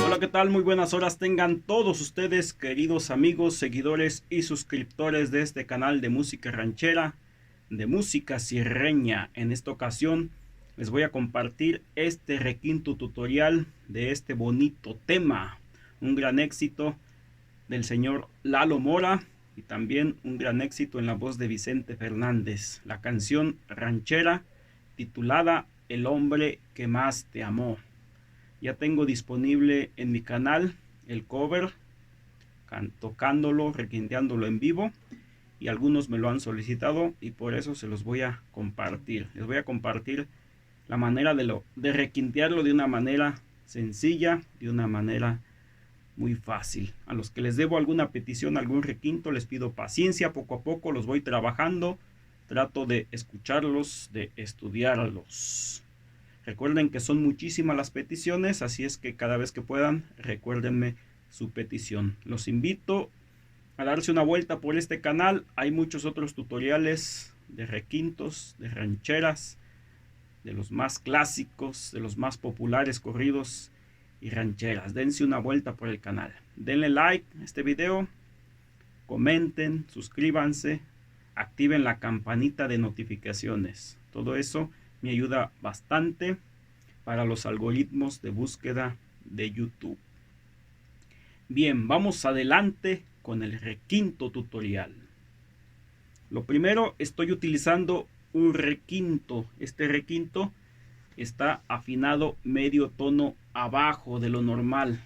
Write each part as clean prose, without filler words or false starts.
Hola, ¿qué tal? Muy buenas horas tengan todos ustedes, queridos amigos, seguidores y suscriptores de este canal de música ranchera, de música sierreña. En esta ocasión les voy a compartir este requinto tutorial de este bonito tema, un gran éxito del señor Lalo Mora y también un gran éxito en la voz de Vicente Fernández, la canción ranchera titulada El hombre que más te amó. Ya tengo disponible en mi canal el cover, tocándolo, requinteándolo en vivo, y algunos me lo han solicitado y por eso se los voy a compartir. Les voy a compartir la manera de requintearlo de una manera sencilla, de una manera muy fácil. A los que les debo alguna petición, algún requinto, les pido paciencia, poco a poco los voy trabajando, trato de escucharlos, de estudiarlos. Recuerden que son muchísimas las peticiones, así es que cada vez que puedan, recuérdenme su petición. Los invito a darse una vuelta por este canal. Hay muchos otros tutoriales de requintos, de rancheras, de los más clásicos, de los más populares corridos y rancheras. Dense una vuelta por el canal. Denle like a este video, comenten, suscríbanse, activen la campanita de notificaciones. Todo eso me ayuda bastante para los algoritmos de búsqueda de YouTube. Bien, vamos adelante con el requinto tutorial. Lo primero, estoy utilizando un requinto. Este requinto está afinado medio tono abajo de lo normal.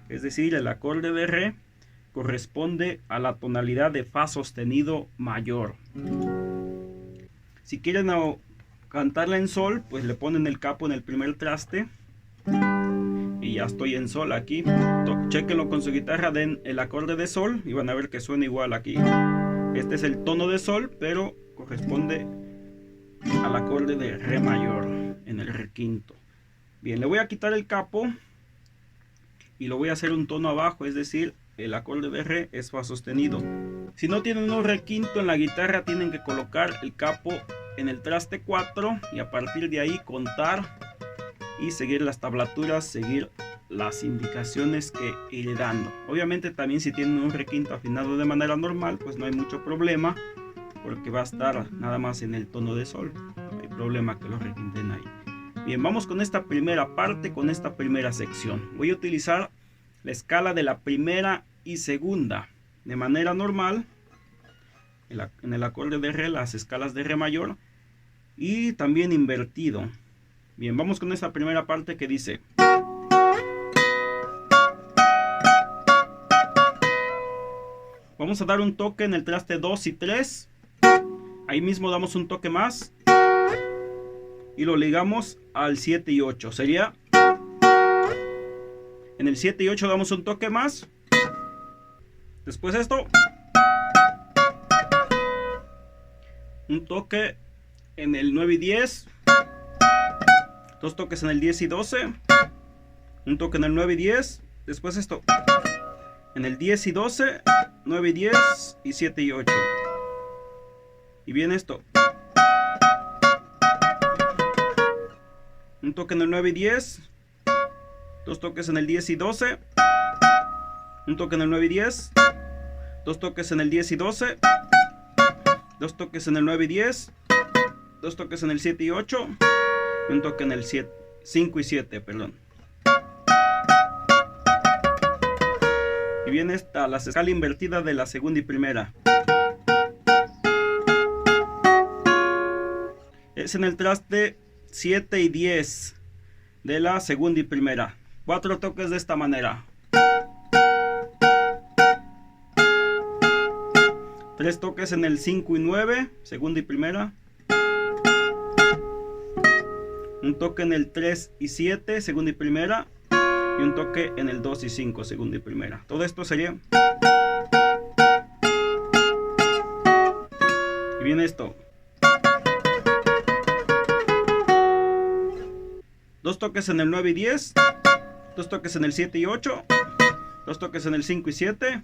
Es decir, el acorde de re corresponde a la tonalidad de fa sostenido mayor. Si quieren cantarla en sol, pues le ponen el capo en el primer traste y ya estoy en sol aquí. Chequenlo con su guitarra, den el acorde de sol y van a ver que suena igual aquí. Este es el tono de sol, pero corresponde al acorde de re mayor en el requinto. Bien, le voy a quitar el capo y lo voy a hacer un tono abajo, es decir, el acorde de re es fa sostenido. Si no tienen un requinto en la guitarra, tienen que colocar el capo en el traste 4 y a partir de ahí contar y seguir las tablaturas, seguir las indicaciones que iré dando. Obviamente también si tienen un requinto afinado de manera normal, pues no hay mucho problema porque va a estar nada más en el tono de sol. No hay problema que lo requinten ahí. Bien, vamos con esta primera parte, con esta primera sección. Voy a utilizar la escala de la primera y segunda de manera normal en el acorde de re, las escalas de re mayor, y también invertido. Bien, vamos con esta primera parte que dice: vamos a dar un toque en el traste 2 y 3. Ahí mismo damos un toque más y lo ligamos al 7 y 8. Sería en el 7 y 8 damos un toque más. Después esto, un toque en el 9 y 10, dos toques en el 10 y 12, un toque en el 9 y 10, después esto en el 10 y 12, 9 y 10 y 7 y 8. Y viene esto, un toque en el 9 y 10, dos toques en el 10 y 12, un toque en el 9 y 10, dos toques en el 10 y 12, dos toques en el 9 y 10, dos toques en el 7 y 8, un toque en el 5 y 7, perdón. Y viene esta, la escala invertida de la segunda y primera. Es en el traste 7 y 10 de la segunda y primera. 4 toques de esta manera. 3 toques en el 5 y 9, segunda y primera. Un toque en el 3 y 7, segunda y primera. Y un toque en el 2 y 5, segunda y primera. Todo esto sería. Y viene esto. 2 toques en el 9 y 10. 2 toques en el 7 y 8. 2 toques en el 5 y 7.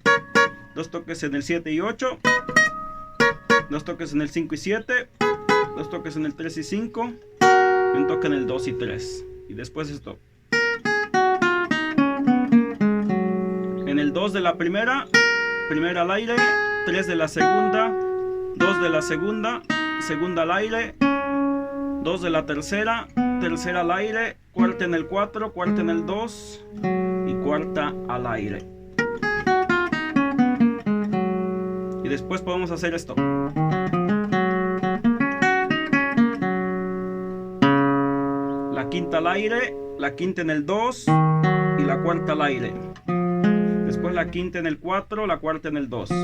2 toques en el 7 y 8. 2 toques en el 5 y 7. 2 toques en el 3 y 5. Y un toque en el 2 y 3. Y después esto. 2 de la primera, primera al aire, 3 de la segunda, 2 de la segunda, segunda al aire, 2 de la tercera, tercera al aire, cuarta en el 4, cuarta en el 2 y cuarta al aire. Y después podemos hacer esto. La quinta al aire, la quinta en el 2 y la cuarta al aire. Después la quinta en el 4, la cuarta en el 2. Y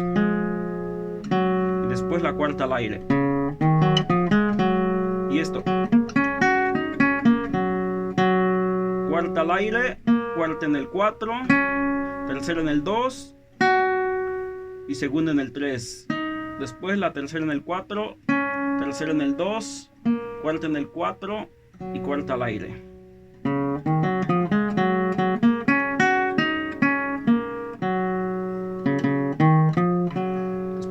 después la cuarta al aire. Y esto. Cuarta al aire, cuarta en el 4, tercera en el 2 y segunda en el 3. Después la tercera en el 4, tercera en el 2, cuarta en el 4 y cuarta al aire.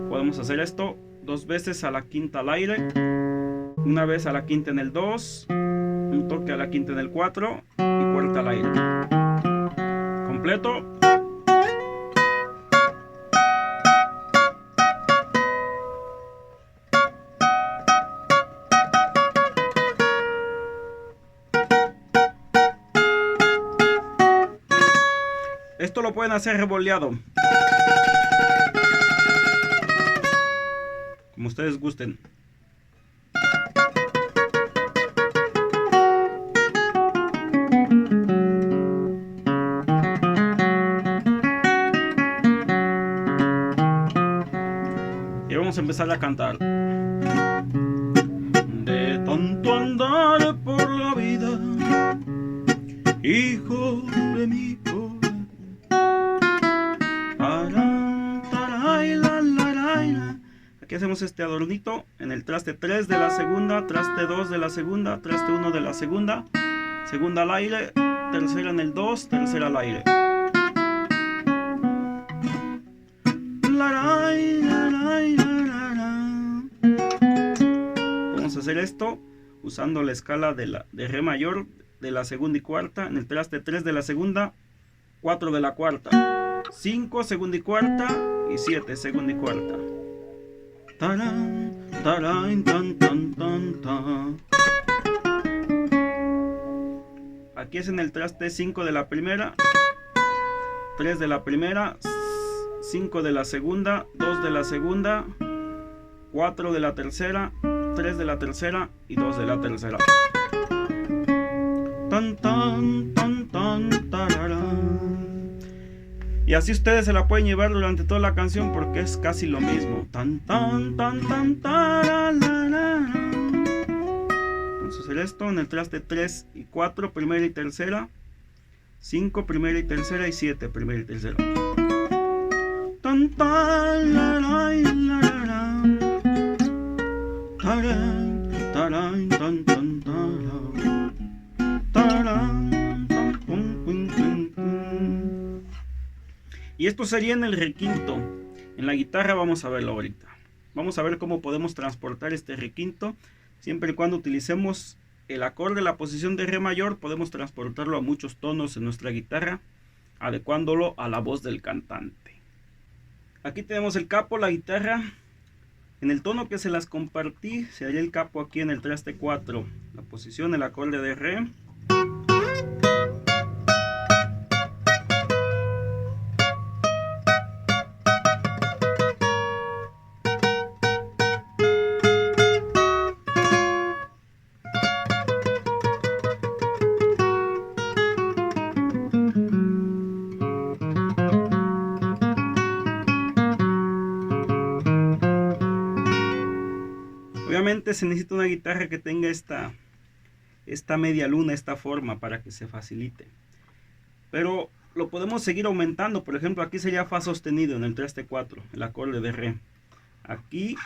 Podemos hacer esto 2 veces a la quinta al aire, una vez a la quinta en el 2, un toque a la quinta en el 4 y cuarta al aire. Completo. Esto lo pueden hacer revoleado, como ustedes gusten. Y vamos a empezar a cantar. De tanto andar por la vida, hijo de mi corazón. Aquí hacemos este adornito en el traste 3 de la segunda, traste 2 de la segunda, traste 1 de la segunda, segunda al aire, tercera en el 2, tercera al aire. Vamos a hacer esto usando la escala de re mayor de la segunda y cuarta en el traste 3 de la segunda, 4 de la cuarta, 5 segunda y cuarta y 7 segunda y cuarta. Tarán, tarán, tan, tan, tan, tan. Aquí es en el traste 5 de la primera, 3 de la primera, 5 de la segunda, 2 de la segunda, 4 de la tercera, 3 de la tercera y 2 de la tercera. Tan, tan, tan, tan, tararán. Y así ustedes se la pueden llevar durante toda la canción porque es casi lo mismo. Tan, tan, tan, tan, tararara. Vamos a hacer esto en el traste 3 y 4, primera y tercera, 5, primera y tercera y 7, primera y tercera. Tan, tan, la, la, la, la, la. Taran, taran, tan, tan, taran. Taran. Y esto sería en el requinto. En la guitarra vamos a verlo ahorita. Vamos a ver cómo podemos transportar este requinto. Siempre y cuando utilicemos el acorde, la posición de re mayor, podemos transportarlo a muchos tonos en nuestra guitarra, adecuándolo a la voz del cantante. Aquí tenemos el capo, la guitarra. En el tono que se las compartí, se haría el capo aquí en el traste 4. La posición, el acorde de re. Obviamente se necesita una guitarra que tenga esta media luna, esta forma, para que se facilite. Pero lo podemos seguir aumentando. Por ejemplo, aquí sería fa sostenido en el traste 4, el acorde de re. Aquí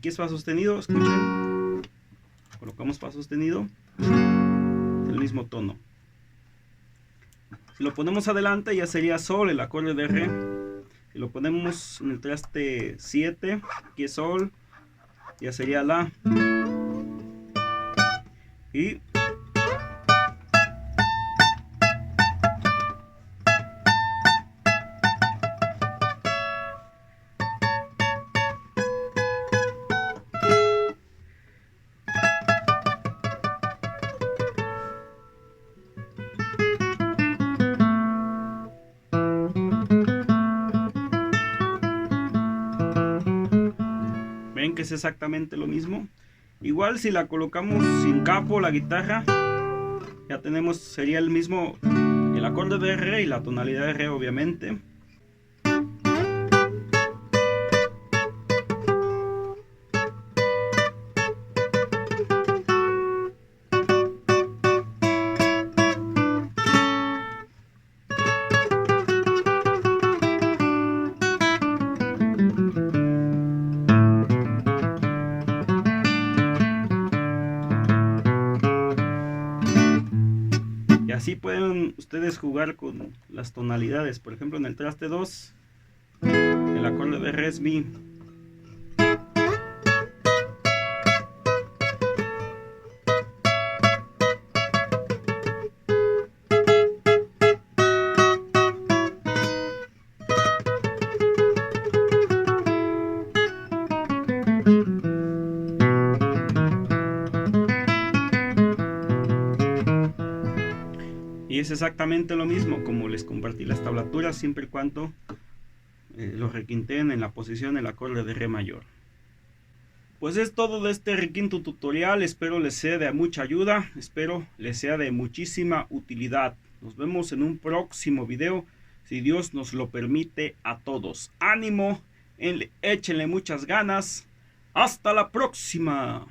es fa sostenido, escuchen. Colocamos fa sostenido, el mismo tono. Si lo ponemos adelante ya sería sol, el acorde de re. Si lo ponemos en el traste 7, aquí es sol, ya sería la. Y que es exactamente lo mismo. Igual si la colocamos sin capo la guitarra, ya tenemos, sería el mismo, el acorde de re y la tonalidad de re obviamente. Y así pueden ustedes jugar con las tonalidades. Por ejemplo, en el traste 2, el acorde de re es mi. Y es exactamente lo mismo, como les compartí las tablaturas, siempre y cuando los requinteen en la posición del acorde de re mayor. Pues es todo de este requinto tutorial, espero les sea de mucha ayuda, espero les sea de muchísima utilidad. Nos vemos en un próximo video, si Dios nos lo permite a todos. ¡Ánimo! Échenle muchas ganas. ¡Hasta la próxima!